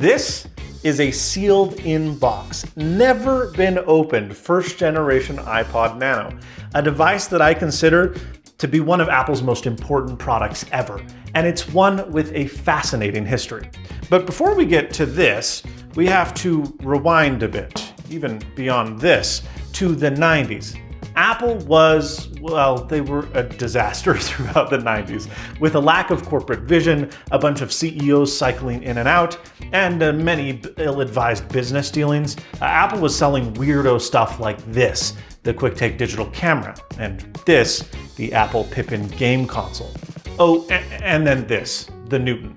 This is a sealed-in box, never been opened, first-generation iPod Nano, a device that I consider to be one of Apple's most important products ever, and it's one with a fascinating history. But before we get to this, we have to rewind a bit, even beyond this, to the 90s. Apple was, well, they were a disaster throughout the 90s, with a lack of corporate vision, a bunch of CEOs cycling in and out, and many ill-advised business dealings. Apple was selling weirdo stuff like this, the QuickTake digital camera, and this, the Apple Pippin game console. Oh, and then this, the Newton.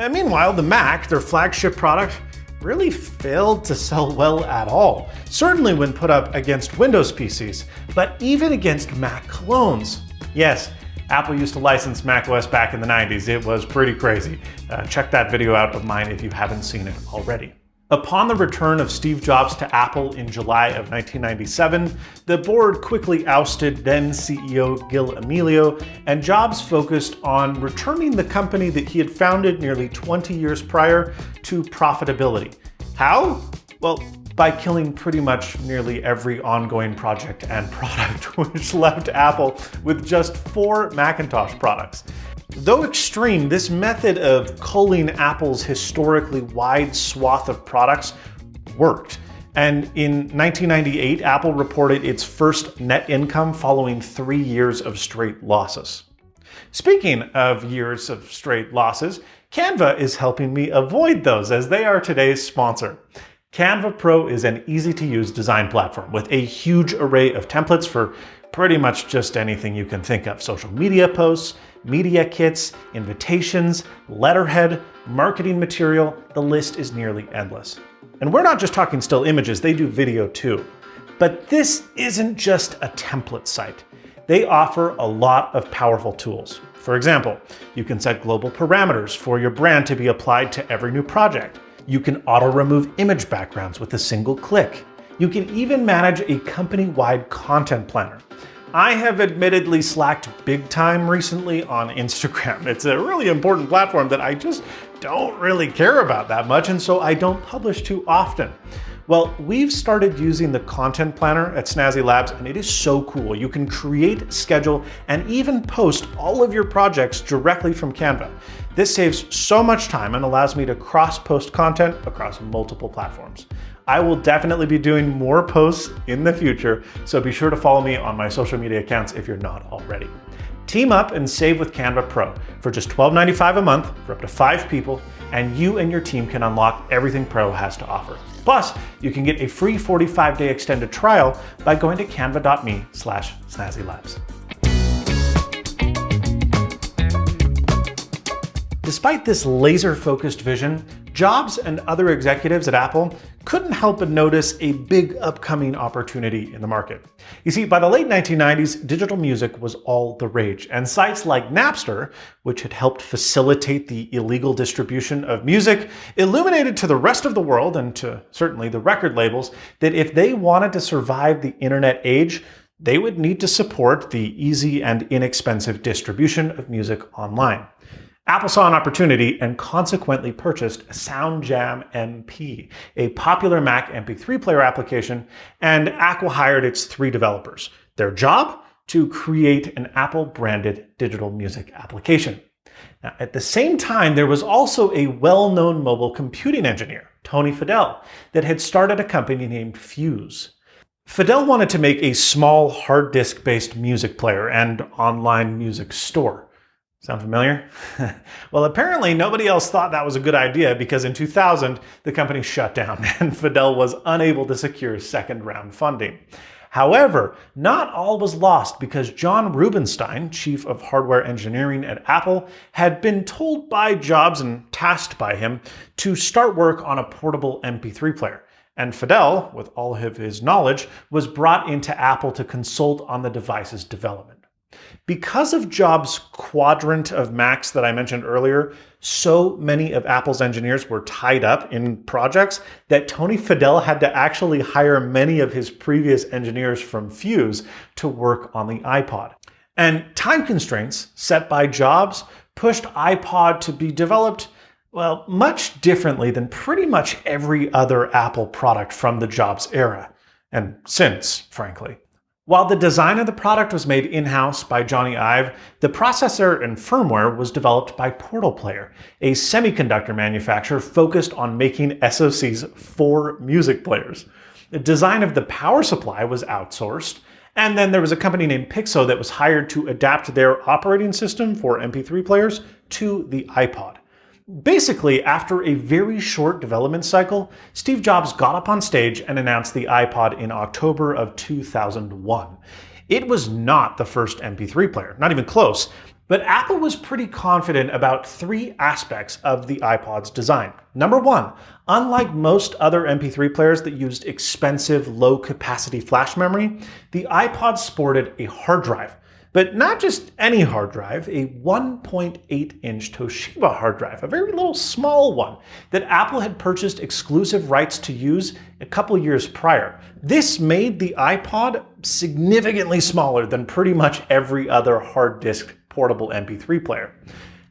Meanwhile, the Mac, their flagship product, really failed to sell well at all. Certainly when put up against Windows PCs, but even against Mac clones. Yes, Apple used to license macOS back in the 90s. It was pretty crazy. Check that video out of mine if you haven't seen it already. Upon the return of Steve Jobs to Apple in July of 1997, the board quickly ousted then CEO Gil Amelio, and Jobs focused on returning the company that he had founded nearly 20 years prior to profitability. How? Well, by killing pretty much nearly every ongoing project and product, which left Apple with just 4 Macintosh products. Though extreme, this method of culling Apple's historically wide swath of products worked. And in 1998, Apple reported its first net income following 3 years of straight losses. Speaking of years of straight losses, Canva is helping me avoid those, as they are today's sponsor. Canva Pro is an easy-to-use design platform with a huge array of templates for pretty much just anything you can think of. Social media posts, media kits, invitations, letterhead, marketing material, the list is nearly endless. And we're not just talking still images, they do video too. But this isn't just a template site. They offer a lot of powerful tools. For example, you can set global parameters for your brand to be applied to every new project. You can auto-remove image backgrounds with a single click. You can even manage a company-wide content planner. I have admittedly slacked big time recently on Instagram. It's a really important platform that I just don't really care about that much, and so I don't publish too often. Well, we've started using the content planner at Snazzy Labs, and it is so cool. You can create, schedule, and even post all of your projects directly from Canva. This saves so much time and allows me to cross-post content across multiple platforms. I will definitely be doing more posts in the future, so be sure to follow me on my social media accounts if you're not already. Team up and save with Canva Pro for just $12.95 a month for up to 5 people, and you and your team can unlock everything Pro has to offer. Plus, you can get a free 45-day extended trial by going to canva.me/snazzylabs. Despite this laser-focused vision, Jobs and other executives at Apple couldn't help but notice a big upcoming opportunity in the market. You see, by the late 1990s, digital music was all the rage, and sites like Napster, which had helped facilitate the illegal distribution of music, illuminated to the rest of the world, and to certainly the record labels, that if they wanted to survive the internet age, they would need to support the easy and inexpensive distribution of music online. Apple saw an opportunity and consequently purchased SoundJam MP, a popular Mac MP3 player application, and acqui-hired its 3 developers. Their job? To create an Apple-branded digital music application. Now, at the same time, there was also a well-known mobile computing engineer, Tony Fadell, that had started a company named Fuse. Fadell wanted to make a small hard disk-based music player and online music store. Sound familiar? Well, apparently nobody else thought that was a good idea because in 2000, the company shut down and Fadell was unable to secure second-round funding. However, not all was lost because John Rubinstein, chief of hardware engineering at Apple, had been told by Jobs and tasked by him to start work on a portable MP3 player. And Fadell, with all of his knowledge, was brought into Apple to consult on the device's development. Because of Jobs' quadrant of Macs that I mentioned earlier, so many of Apple's engineers were tied up in projects that Tony Fadell had to actually hire many of his previous engineers from Fuse to work on the iPod. And time constraints set by Jobs pushed iPod to be developed Well, much differently than pretty much every other Apple product from the Jobs era, and since, frankly. While the design of the product was made in-house by Johnny Ive, the processor and firmware was developed by Portal Player, a semiconductor manufacturer focused on making SoCs for music players. The design of the power supply was outsourced, and then there was a company named Pixo that was hired to adapt their operating system for MP3 players to the iPod. Basically, after a very short development cycle, Steve Jobs got up on stage and announced the iPod in October of 2001. It was not the first MP3 player, not even close, but Apple was pretty confident about three aspects of the iPod's design. Number one, unlike most other MP3 players that used expensive, low-capacity flash memory, the iPod sported a hard drive. But not just any hard drive, a 1.8-inch Toshiba hard drive, a very little small one that Apple had purchased exclusive rights to use a couple years prior. This made the iPod significantly smaller than pretty much every other hard disk portable MP3 player.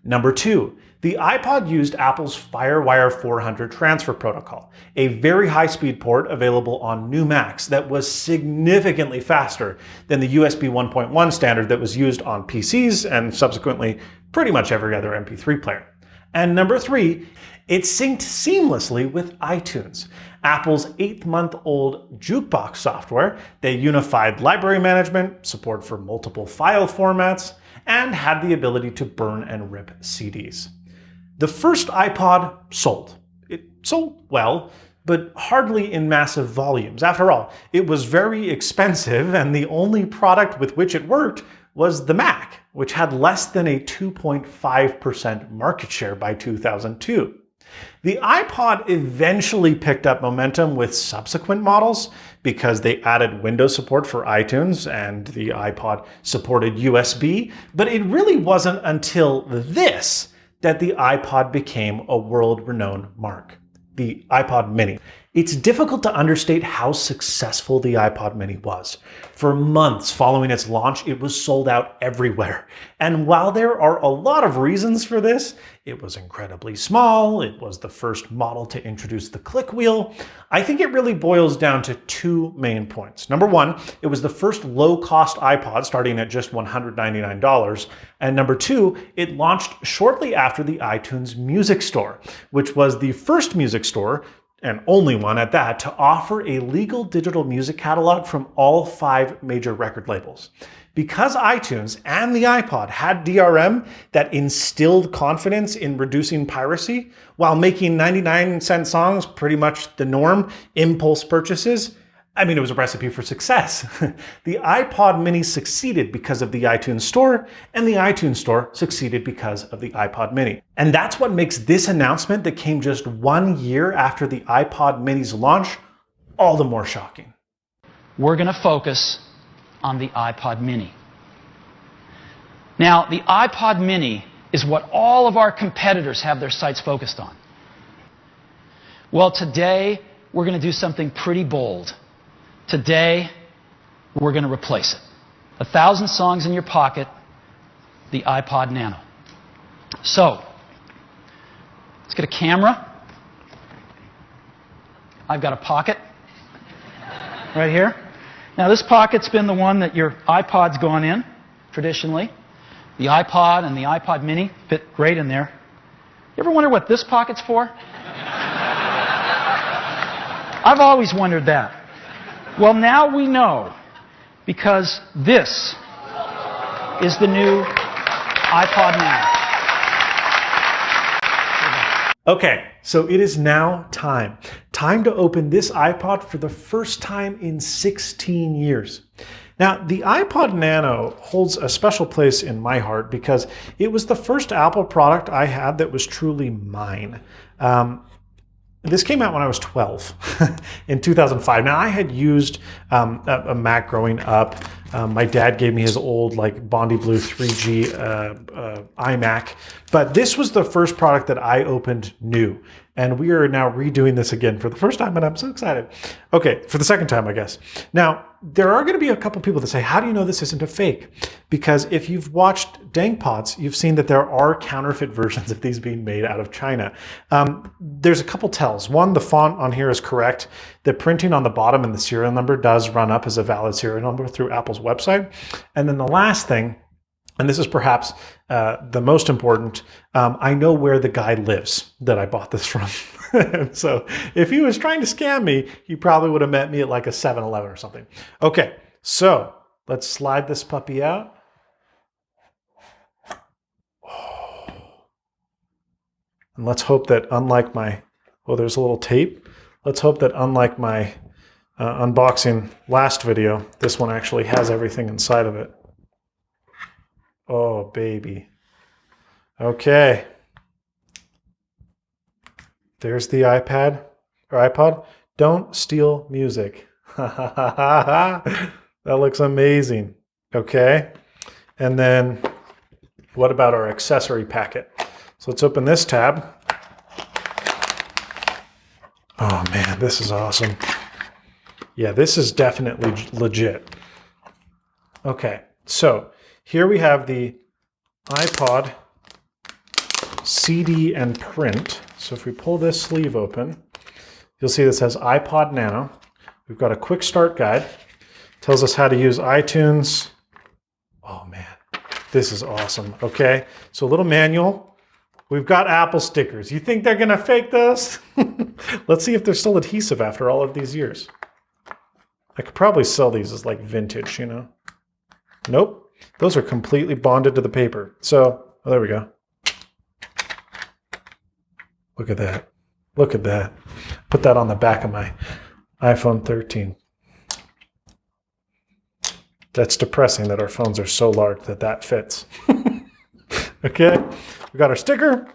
Number two, the iPod used Apple's FireWire 400 transfer protocol, a very high-speed port available on new Macs that was significantly faster than the USB 1.1 standard that was used on PCs and subsequently pretty much every other MP3 player. And number three, it synced seamlessly with iTunes, Apple's 8-month-old jukebox software that unified library management, support for multiple file formats, and had the ability to burn and rip CDs. The first iPod sold. It sold well, but hardly in massive volumes. After all, it was very expensive, and the only product with which it worked was the Mac, which had less than a 2.5% market share by 2002. The iPod eventually picked up momentum with subsequent models because they added Windows support for iTunes and the iPod supported USB, but it really wasn't until this that the iPod became a world-renowned mark, the iPod Mini. It's difficult to understate how successful the iPod Mini was. For months following its launch, it was sold out everywhere. And while there are a lot of reasons for this, it was incredibly small, it was the first model to introduce the click wheel, I think it really boils down to two main points. Number one, it was the first low-cost iPod starting at just $199. And number two, it launched shortly after the iTunes Music Store, which was the first music store, and only one at that, to offer a legal digital music catalog from all 5 major record labels. Because iTunes and the iPod had DRM that instilled confidence in reducing piracy, while making 99-cent songs pretty much the norm, impulse purchases, I mean, it was a recipe for success. The iPod Mini succeeded because of the iTunes Store, and the iTunes Store succeeded because of the iPod Mini. And that's what makes this announcement that came just 1 year after the iPod Mini's launch all the more shocking. We're going to focus on the iPod Mini. Now, the iPod Mini is what all of our competitors have their sights focused on. Well, today, we're going to do something pretty bold. Today, we're going to replace it. 1,000 songs in your pocket, the iPod Nano. So, let's get a camera. I've got a pocket right here. Now, this pocket's been the one that your iPod's gone in, traditionally. The iPod and the iPod Mini fit great in there. You ever wonder what this pocket's for? I've always wondered that. Well, now we know, because this is the new iPod Nano. Okay, so it is now time. Time to open this iPod for the first time in 16 years. Now, the iPod Nano holds a special place in my heart because it was the first Apple product I had that was truly mine. This came out when I was 12 in 2005. Now, I had used a Mac growing up, My dad gave me his old like Bondi Blue 3G iMac. But this was the first product that I opened new. And we are now redoing this again for the first time, and I'm so excited. Okay, for the second time, I guess. Now, there are going to be a couple people that say, how do you know this isn't a fake? Because if you've watched DangPods, you've seen that there are counterfeit versions of these being made out of China. There's a couple tells. One, the font on here is correct. The printing on the bottom and the serial number does run up as a valid serial number through Apple's website. And then the last thing, and this is perhaps the most important, I know where the guy lives that I bought this from. So if he was trying to scam me, he probably would have met me at like a 7-Eleven or something. Okay, so let's slide this puppy out. And let's hope that unlike my, oh, there's a little tape. Let's hope that unlike my unboxing last video, this one actually has everything inside of it. Oh, baby. Okay. There's the iPad or iPod. Don't steal music. That looks amazing. Okay. And then what about our accessory packet? So let's open this tab. Oh man, this is awesome. Yeah, this is definitely legit. Okay, so here we have the iPod CD and print. So if we pull this sleeve open, you'll see this says iPod Nano. We've got a quick start guide. Tells us how to use iTunes. Oh man, this is awesome. Okay, so a little manual. We've got Apple stickers. You think they're gonna fake those? Let's see if they're still adhesive after all of these years. I could probably sell these as like vintage, you know? Nope. Those are completely bonded to the paper. So, oh, there we go. Look at that. Look at that. Put that on the back of my iPhone 13. That's depressing that our phones are so large that that fits. Okay, we got our sticker.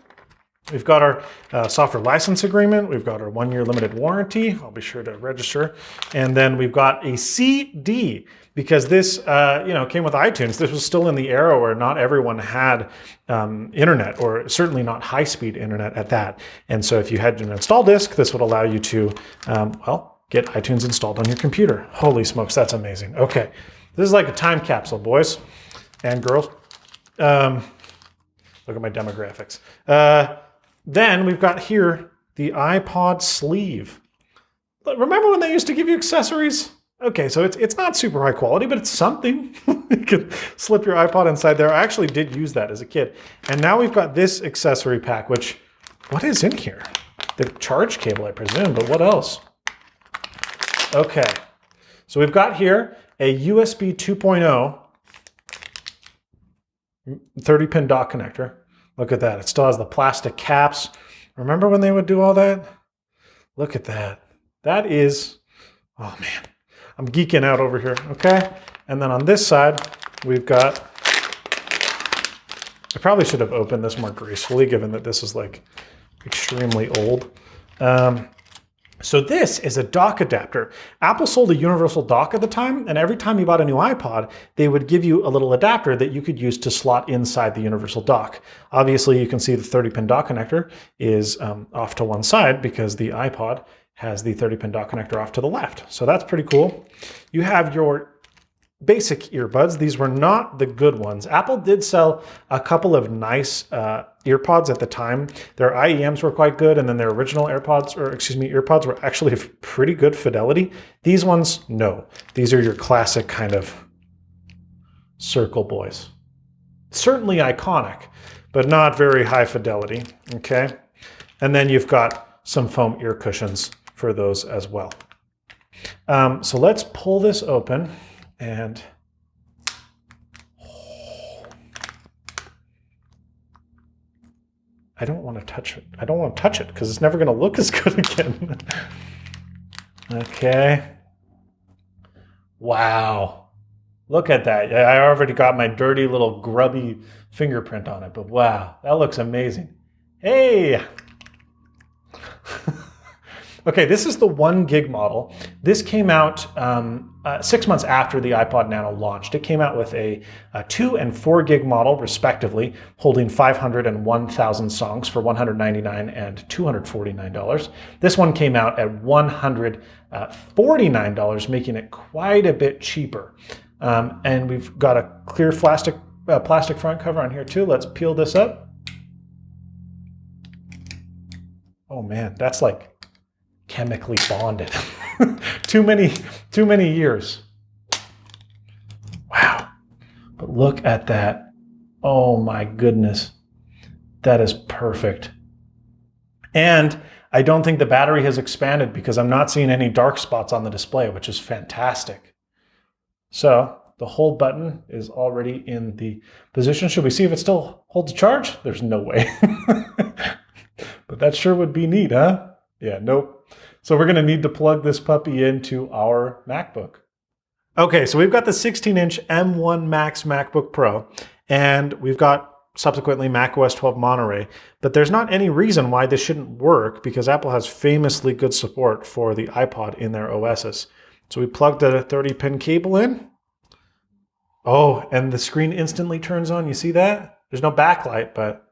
We've got our software license agreement. We've got our 1-year limited warranty. I'll be sure to register. And then we've got a CD because this, came with iTunes. This was still in the era where not everyone had internet, or certainly not high-speed internet at that. And so if you had an install disk, this would allow you to, get iTunes installed on your computer. Holy smokes, that's amazing. Okay, this is like a time capsule, boys and girls. Look at my demographics. Then we've got here the iPod sleeve. Remember when they used to give you accessories? Okay, so it's not super high quality, but it's something. You can slip your iPod inside there. I actually did use that as a kid. And now we've got this accessory pack, which, what is in here? The charge cable, I presume, but what else? Okay, so we've got here a USB 2.0 30-pin dock connector. Look at that. It still has the plastic caps. Remember when they would do all that? Look at that. That is, oh man, I'm geeking out over here, okay? And then on this side, we've got, I probably should have opened this more gracefully given that this is like extremely old. So this is a dock adapter. Apple sold a universal dock at the time, and every time you bought a new iPod, they would give you a little adapter that you could use to slot inside the universal dock. Obviously, you can see the 30-pin dock connector is off to one side because the iPod has the 30-pin dock connector off to the left. So that's pretty cool. You have your basic earbuds. These were not the good ones. Apple did sell a couple of nice earpods at the time. Their IEMs were quite good, and then their original earpods were actually of pretty good fidelity. These ones, no. These are your classic kind of circle boys. Certainly iconic, but not very high fidelity, okay? And then you've got some foam ear cushions for those as well. So let's pull this open. And I don't want to touch it. I don't want to touch it because it's never going to look as good again. Okay. Wow. Look at that. I already got my dirty little grubby fingerprint on it, but wow, that looks amazing. Hey. Okay, this is the 1 gig model. This came out 6 months after the iPod Nano launched. It came out with a 2 and 4 gig model, respectively, holding 500 and 1,000 songs for $199 and $249. This one came out at $149, making it quite a bit cheaper. And we've got a clear plastic front cover on here too. Let's peel this up. Oh man, that's like chemically bonded. too many years. Wow. But look at that. Oh my goodness. That is perfect. And I don't think the battery has expanded because I'm not seeing any dark spots on the display, which is fantastic. So the hold button is already in the position. Should we see if it still holds a charge? There's no way. But that sure would be neat, huh? Yeah, nope. So we're going to need to plug this puppy into our MacBook. Okay, so we've got the 16-inch M1 Max MacBook Pro, and we've got subsequently macOS 12 Monterey, but there's not any reason why this shouldn't work because Apple has famously good support for the iPod in their OSs. So we plugged a 30-pin cable in. Oh, and the screen instantly turns on. You see that? There's no backlight, but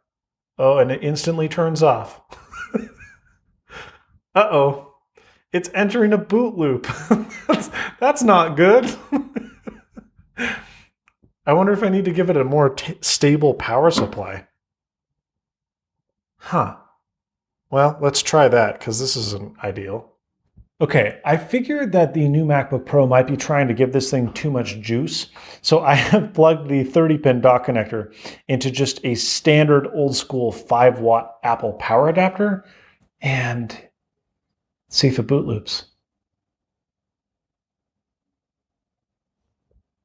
oh, and it instantly turns off. Uh-oh. It's entering a boot loop. that's not good. I wonder if I need to give it a more stable power supply. Huh. Well, let's try that because this isn't ideal. Okay, I figured that the new MacBook Pro might be trying to give this thing too much juice. So I have plugged the 30-pin dock connector into just a standard old school 5-watt Apple power adapter and see if it boot loops.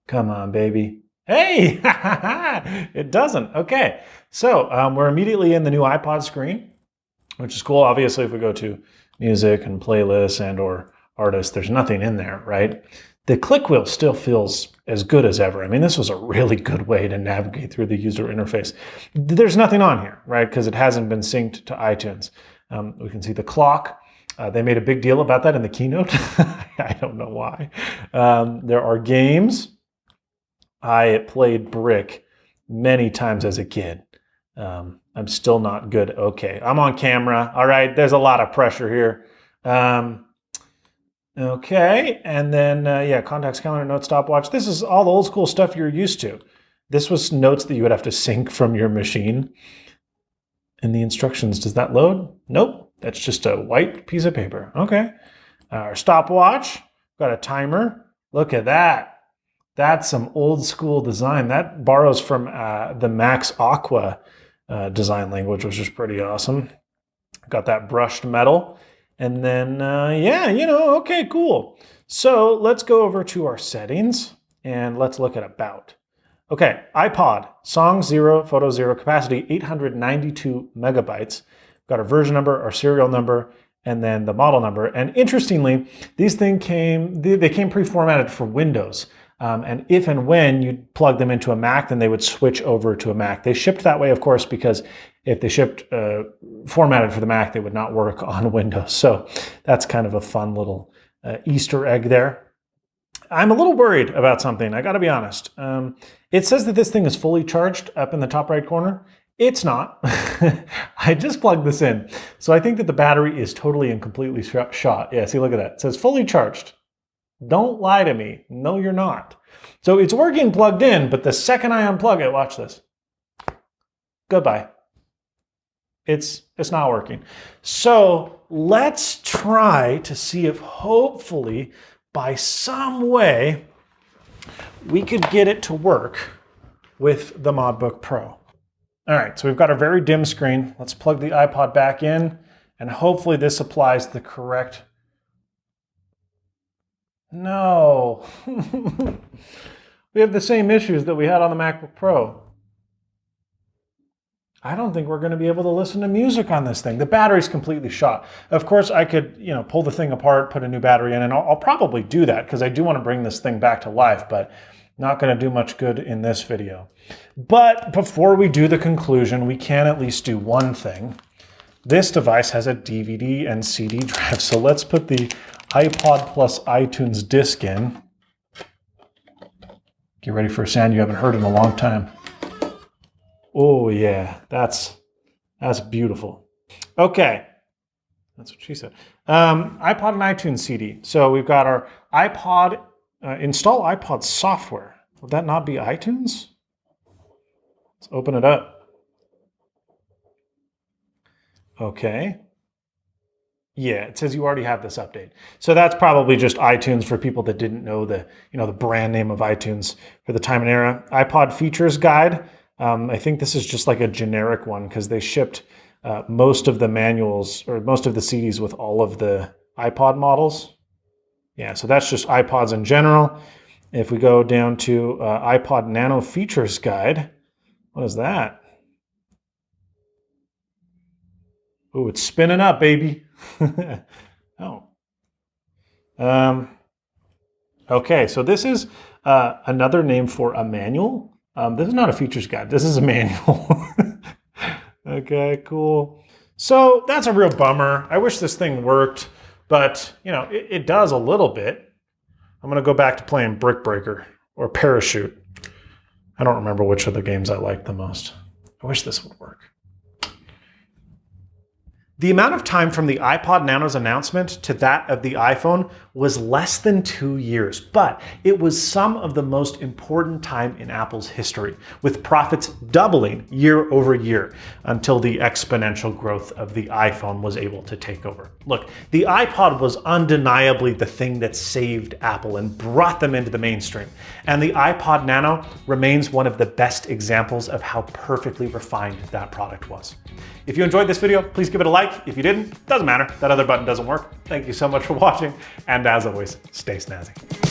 Come on, baby. Hey, it doesn't. Okay, so we're immediately in the new iPod screen, which is cool. Obviously, if we go to music and playlists and or artists, there's nothing in there, right? The click wheel still feels as good as ever. I mean, this was a really good way to navigate through the user interface. There's nothing on here, right? Because it hasn't been synced to iTunes. We can see the clock. They made a big deal about that in the keynote. I don't know why. There are games. I played Brick many times as a kid. I'm still not good. Okay, I'm on camera. All right, there's a lot of pressure here. Okay, and then, yeah, contacts, calendar, notes, stopwatch. This is all the old school stuff you're used to. This was notes that you would have to sync from your machine. And the instructions, does that load? Nope. That's just a white piece of paper. Okay. Our stopwatch. Got a timer. Look at that. That's some old school design. That borrows from the Max Aqua design language, which is pretty awesome. Got that brushed metal. And then, yeah, okay, cool. So let's go over to our settings and let's look at About. Okay, iPod, song 0, photo 0, capacity 892 megabytes. Got our version number, our serial number, and then the model number. And interestingly, these things came pre-formatted for Windows. And if and when you plug them into a Mac, then they would switch over to a Mac. They shipped that way, of course, because if they shipped formatted for the Mac, they would not work on Windows. So that's kind of a fun little Easter egg there. I'm a little worried about something, I gotta be honest. It says that this thing is fully charged up in the top right corner. It's not. I just plugged this in. So I think that the battery is totally and completely shot. Yeah, see, look at that. It says fully charged. Don't lie to me. No, you're not. So it's working plugged in, but the second I unplug it, watch this. Goodbye. It's not working. So let's try to see if hopefully by some way we could get it to work with the MacBook Pro. All right, so we've got a very dim screen. Let's plug the iPod back in, and hopefully this applies the correct... No. We have the same issues that we had on the MacBook Pro. I don't think we're going to be able to listen to music on this thing. The battery's completely shot. Of course, I could, pull the thing apart, put a new battery in, and I'll probably do that because I do want to bring this thing back to life, but not going to do much good in this video. But before we do the conclusion, we can at least do one thing. This device has a DVD and CD drive. So let's put the iPod plus iTunes disc in. Get ready for a sound you haven't heard in a long time. Oh yeah, that's beautiful. Okay, that's what she said. iPod and iTunes CD. So we've got our iPod, install iPod software. Would that not be iTunes? Let's open it up. Okay. Yeah, it says you already have this update. So that's probably just iTunes for people that didn't know the brand name of iTunes for the time and era. iPod features guide. I think this is just like a generic one because they shipped most of the manuals or most of the CDs with all of the iPod models. Yeah, so that's just iPods in general. If we go down to iPod Nano features guide, what is that? Oh, it's spinning up, baby. Oh. Okay, so this is another name for a manual. This is not a features guide. This is a manual. Okay, cool. So that's a real bummer. I wish this thing worked, but it does a little bit. I'm gonna go back to playing Brick Breaker or Parachute. I don't remember which of the games I liked the most. I wish this would work. The amount of time from the iPod Nano's announcement to that of the iPhone was less than 2 years, but it was some of the most important time in Apple's history, with profits doubling year over year until the exponential growth of the iPhone was able to take over. Look, the iPod was undeniably the thing that saved Apple and brought them into the mainstream, and the iPod Nano remains one of the best examples of how perfectly refined that product was. If you enjoyed this video, please give it a like. If you didn't, doesn't matter. That other button doesn't work. Thank you so much for watching. And as always, stay snazzy.